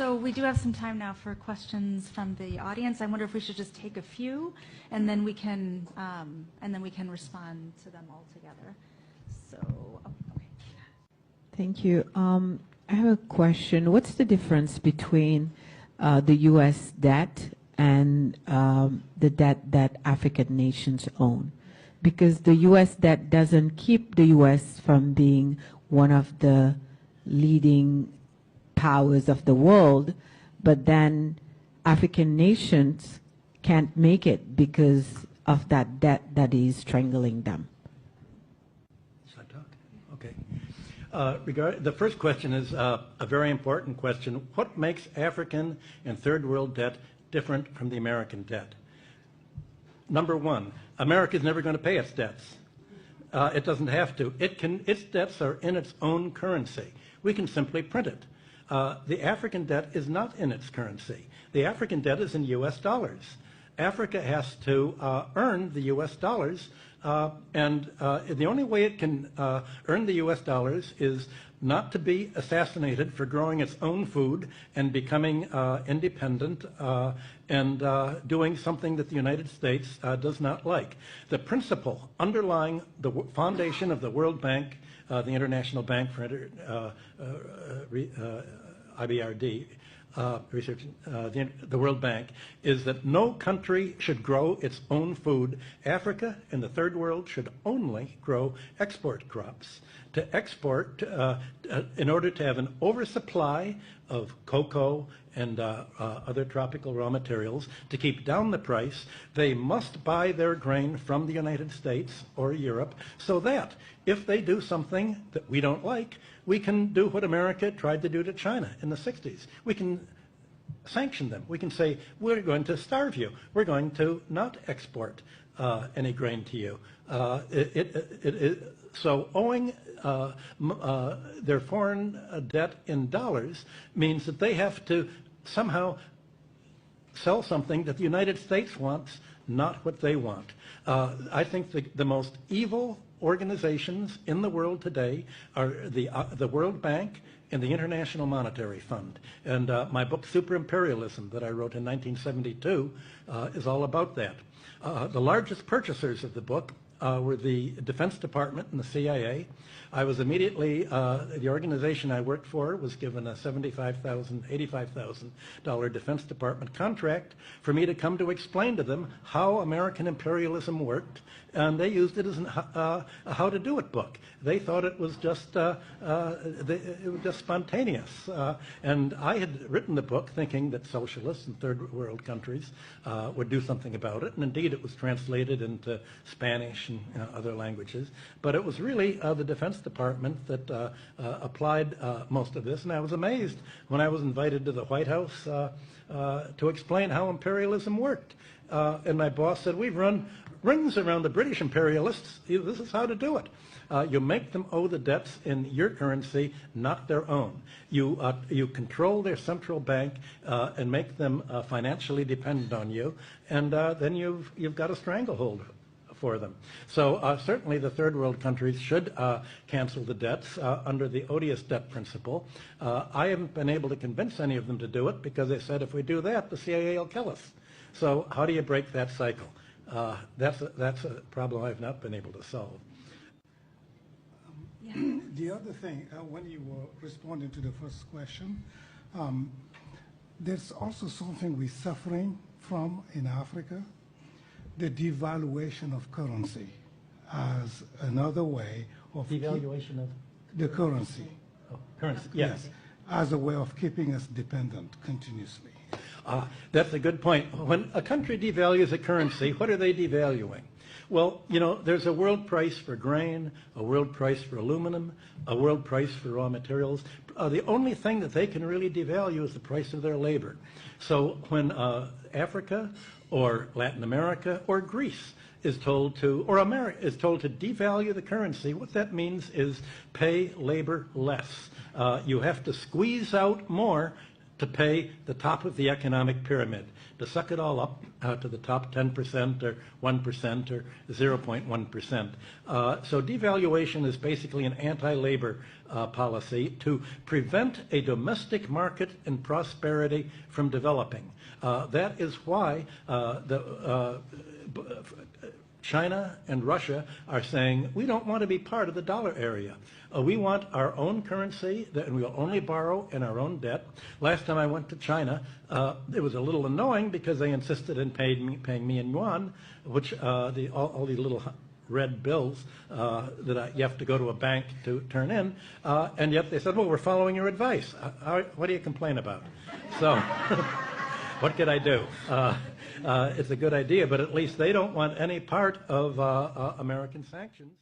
So we do have some time now for questions from the audience. I wonder if we should just take a few, and then we can respond to them all together. So, okay. Thank you. I have a question. What's the difference between the U.S. debt and the debt that African nations own? Because the U.S. debt doesn't keep the U.S. from being one of the leading powers of the world, but then African nations can't make it because of that debt that is strangling them. Should I talk? Okay. The first question is a very important question. What makes African and third world debt different from the American debt? Number one, America is never going to pay its debts. It doesn't have to. Its debts are in its own currency. We can simply print it. The African debt is not in its currency. The African debt is in U.S. dollars. Africa has to earn the U.S. dollars, and the only way it can earn the U.S. dollars is not to be assassinated for growing its own food and becoming independent and doing something that the United States does not like. The principle underlying the foundation of the World Bank, the International Bank for IBRD, research, the World Bank, is that no country should grow its own food. Africa and the third world should only grow export crops. To export, in order to have an oversupply of cocoa and other tropical raw materials, to keep down the price, they must buy their grain from the United States or Europe, so that if they do something that we don't like, we can do what America tried to do to China in the 60s. We can sanction them. We can say, we're going to starve you. We're going to not export any grain to you. So owing their foreign debt in dollars means that they have to somehow sell something that the United States wants, not what they want. I think the most evil organizations in the world today are the World Bank and the International Monetary Fund. And my book, Super Imperialism, that I wrote in 1972, is all about that. The largest purchasers of the book were the Defense Department and the CIA. I was immediately, the organization I worked for was given a $75,000, $85,000 Defense Department contract for me to come to explain to them how American imperialism worked, and they used it as a how to do it book. They thought it was just spontaneous. And I had written the book thinking that socialists in third world countries would do something about it, and indeed it was translated into Spanish and other languages. But it was really the Defense Department that applied most of this, and I was amazed when I was invited to the White House to explain how imperialism worked. And my boss said, we've run rings around the British imperialists. This is how to do it. You make them owe the debts in your currency, not their own. You control their central bank and make them financially dependent on you, and then you've got a stranglehold for them. So certainly the third world countries should cancel the debts under the odious debt principle. I haven't been able to convince any of them to do it because they said if we do that, the CIA will kill us. So how do you break that cycle? That's a problem I've not been able to solve. The other thing, when you were responding to the first question, there's also something we're suffering from in Africa, the devaluation of currency as another way of... Devaluation of? The currency. Oh, currency, yes. As a way of keeping us dependent continuously. That's a good point. When a country devalues a currency, what are they devaluing? Well, you know, there's a world price for grain, a world price for aluminum, a world price for raw materials. The only thing that they can really devalue is the price of their labor. So when Africa or Latin America or Greece is told to, or America is told to devalue the currency, what that means is pay labor less. You have to squeeze out more to pay the top of the economic pyramid, to suck it all up to the top 10% or 1% or 0.1%. So devaluation is basically an anti-labor policy to prevent a domestic market and prosperity from developing. That is why China and Russia are saying, we don't want to be part of the dollar area. We want our own currency, and we'll only borrow in our own debt. Last time I went to China, it was a little annoying because they insisted in paying me in yuan, which all these little red bills that you have to go to a bank to turn in, and yet they said, well, we're following your advice. What do you complain about? So what could I do? It's a good idea, but at least they don't want any part of American sanctions.